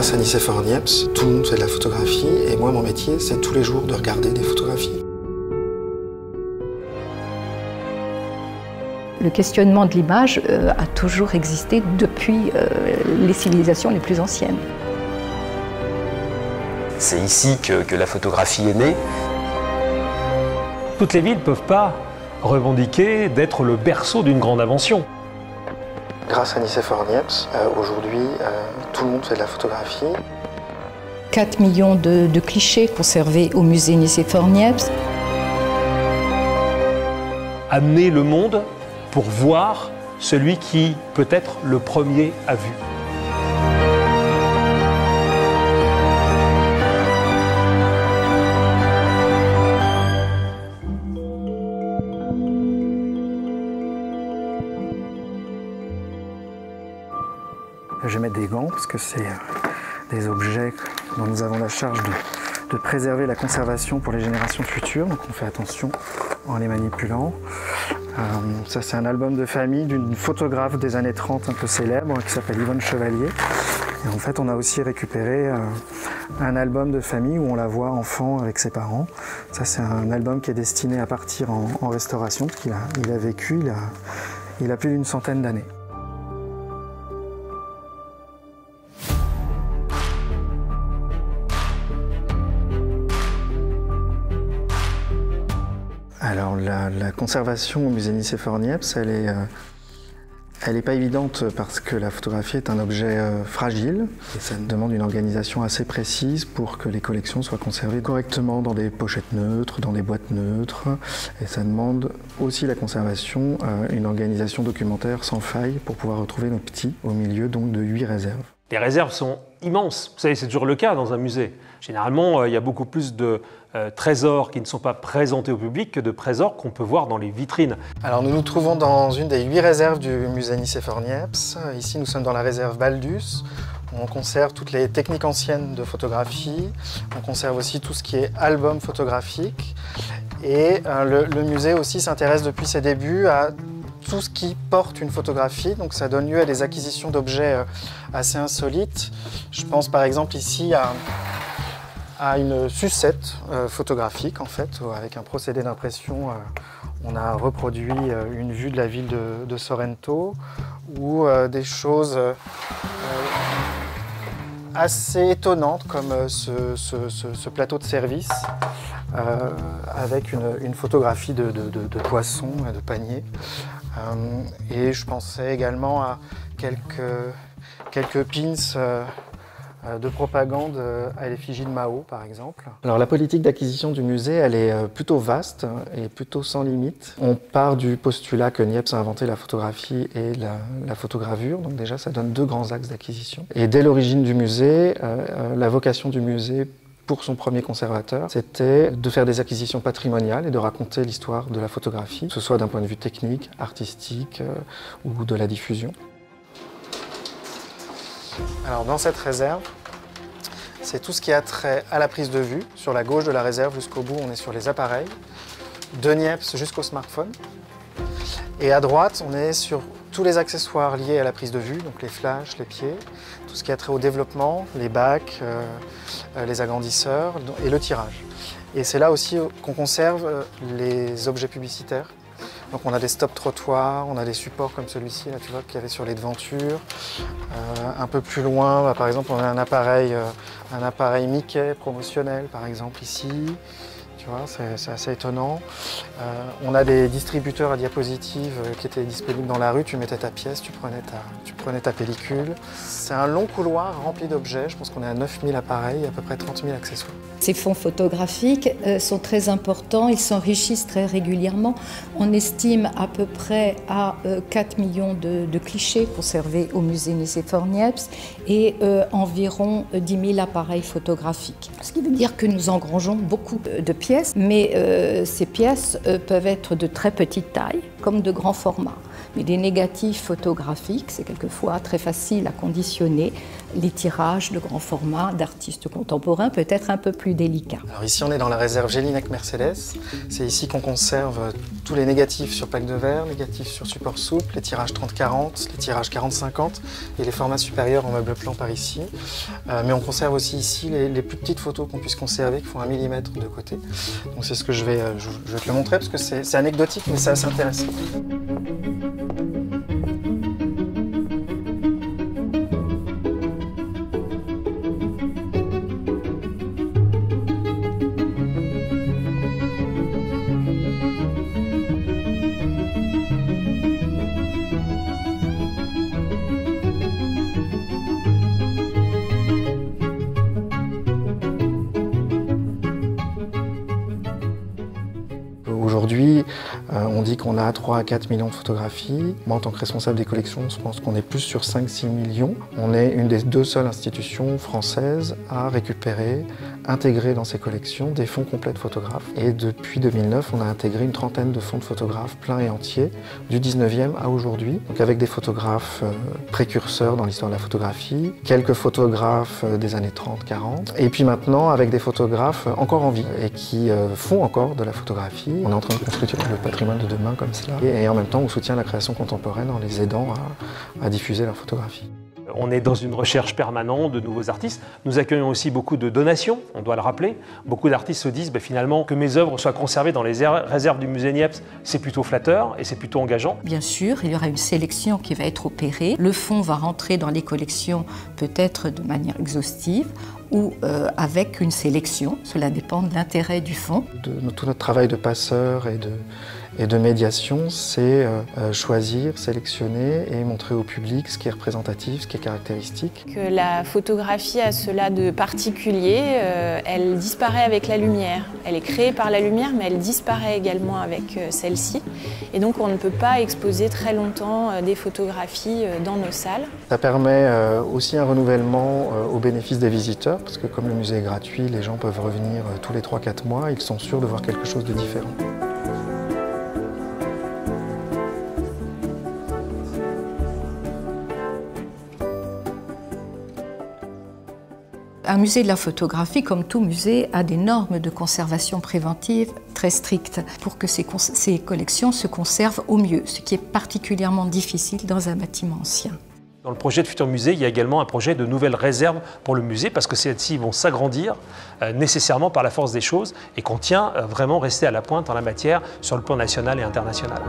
Grâce à Nicéphore Niepce, tout le monde fait de la photographie et moi, mon métier, c'est tous les jours de regarder des photographies. Le questionnement de l'image a toujours existé depuis les civilisations les plus anciennes. C'est ici que la photographie est née. Toutes les villes ne peuvent pas revendiquer d'être le berceau d'une grande invention. Grâce à Nicéphore Niepce, aujourd'hui, tout le monde fait de la photographie. 4 millions de clichés conservés au musée Nicéphore Niepce. Amener le monde pour voir celui qui, peut-être, le premier a vu. Je vais mettre des gants parce que c'est des objets dont nous avons la charge de préserver la conservation pour les générations futures. Donc on fait attention en les manipulant. Ça c'est un album de famille d'une photographe des années 30 un peu célèbre qui s'appelle Yvonne Chevalier. Et en fait on a aussi récupéré un album de famille où on la voit enfant avec ses parents. Ça c'est un album qui est destiné à partir en restauration parce qu'il a vécu, il a plus d'une centaine d'années. Alors la conservation au musée Nicéphore Niepce, elle est pas évidente parce que la photographie est un objet fragile et ça demande une organisation assez précise pour que les collections soient conservées correctement dans des pochettes neutres, dans des boîtes neutres, et ça demande aussi la conservation, une organisation documentaire sans faille pour pouvoir retrouver nos petits au milieu donc de 8 réserves. Les réserves sont immenses. Vous savez, c'est toujours le cas dans un musée. Généralement, il y a beaucoup plus de trésors qui ne sont pas présentés au public que de trésors qu'on peut voir dans les vitrines. Alors nous nous trouvons dans une des 8 réserves du musée Nicéphore Niepce. Ici, nous sommes dans la réserve Baldus. On conserve toutes les techniques anciennes de photographie. On conserve aussi tout ce qui est album photographique. Et le musée aussi s'intéresse depuis ses débuts à tout ce qui porte une photographie, donc ça donne lieu à des acquisitions d'objets assez insolites. Je pense par exemple ici à une sucette photographique en fait, avec un procédé d'impression. On a reproduit une vue de la ville de Sorrento ou des choses assez étonnantes comme ce plateau de service avec une photographie de poissons et de paniers. Et je pensais également à quelques pins de propagande à l'effigie de Mao, par exemple. Alors la politique d'acquisition du musée, elle est plutôt vaste et plutôt sans limite. On part du postulat que Niepce a inventé la photographie et la photogravure, donc déjà ça donne 2 grands axes d'acquisition. Et dès l'origine du musée, la vocation du musée pour son premier conservateur, c'était de faire des acquisitions patrimoniales et de raconter l'histoire de la photographie, que ce soit d'un point de vue technique, artistique ou de la diffusion. Alors dans cette réserve, c'est tout ce qui a trait à la prise de vue. Sur la gauche de la réserve jusqu'au bout, on est sur les appareils, de Niepce jusqu'au smartphone. Et à droite, on est sur tous les accessoires liés à la prise de vue, donc les flashs, les pieds, tout ce qui a trait au développement, les bacs, les agrandisseurs et le tirage. Et c'est là aussi qu'on conserve les objets publicitaires. Donc on a des stop-trottoirs, on a des supports comme celui-ci, là tu vois, qu'il y avait sur les devantures. Un peu plus loin, par exemple, on a un appareil Mickey promotionnel, par exemple, ici. Tu vois, c'est assez étonnant. On a des distributeurs à diapositives qui étaient disponibles dans la rue. Tu mettais ta pièce, tu prenais ta pellicule. C'est un long couloir rempli d'objets. Je pense qu'on est à 9000 appareils et à peu près 30 000 accessoires. Ces fonds photographiques sont très importants, ils s'enrichissent très régulièrement. On estime à peu près à 4 millions de clichés conservés au musée Nicéphore Niepce et environ 10 000 appareils photographiques. Ce qui veut dire que nous engrangeons beaucoup de pièces, mais ces pièces peuvent être de très petite taille comme de grand format. Mais des négatifs photographiques, c'est quelquefois très facile à conditionner. Les tirages de grand format d'artistes contemporains peut être un peu plus délicats. Alors ici on est dans la réserve Jelinek-Mercedes. C'est ici qu'on conserve tous les négatifs sur plaque de verre, négatifs sur support souple, les tirages 30-40, les tirages 40-50 et les formats supérieurs en meuble plan par ici. Mais on conserve aussi ici les plus petites photos qu'on puisse conserver, qui font 1 mm de côté. Donc c'est ce que je vais te le montrer parce que c'est anecdotique mais c'est assez intéressant. Aujourd'hui, on dit qu'on a 3 à 4 millions de photographies. Moi, en tant que responsable des collections, je pense qu'on est plus sur 5-6 millions. On est une des 2 seules institutions françaises à récupérer, intégrer dans ses collections des fonds complets de photographes. Et depuis 2009, on a intégré une trentaine de fonds de photographes pleins et entiers, du 19e à aujourd'hui. Donc avec des photographes précurseurs dans l'histoire de la photographie, quelques photographes des années 30-40, et puis maintenant avec des photographes encore en vie et qui font encore de la photographie. On est en train de construire le patrimoine de demain comme cela. Et en même temps, on soutient la création contemporaine en les aidant à diffuser leur photographie. On est dans une recherche permanente de nouveaux artistes. Nous accueillons aussi beaucoup de donations, on doit le rappeler. Beaucoup d'artistes se disent finalement que mes œuvres soient conservées dans les réserves du musée Niepce, c'est plutôt flatteur et c'est plutôt engageant. Bien sûr, il y aura une sélection qui va être opérée. Le fonds va rentrer dans les collections peut-être de manière exhaustive ou avec une sélection. Cela dépend de l'intérêt du fonds. Tout notre travail de passeur et de médiation, c'est choisir, sélectionner et montrer au public ce qui est représentatif, ce qui est caractéristique. Que la photographie a cela de particulier, elle disparaît avec la lumière. Elle est créée par la lumière, mais elle disparaît également avec celle-ci. Et donc on ne peut pas exposer très longtemps des photographies dans nos salles. Ça permet aussi un renouvellement au bénéfice des visiteurs, parce que comme le musée est gratuit, les gens peuvent revenir tous les 3-4 mois, ils sont sûrs de voir quelque chose de différent. Un musée de la photographie, comme tout musée, a des normes de conservation préventive très strictes pour que ces collections se conservent au mieux, ce qui est particulièrement difficile dans un bâtiment ancien. Dans le projet de futur musée, il y a également un projet de nouvelles réserves pour le musée parce que celles-ci vont s'agrandir nécessairement par la force des choses et qu'on tient vraiment rester à la pointe en la matière sur le plan national et international.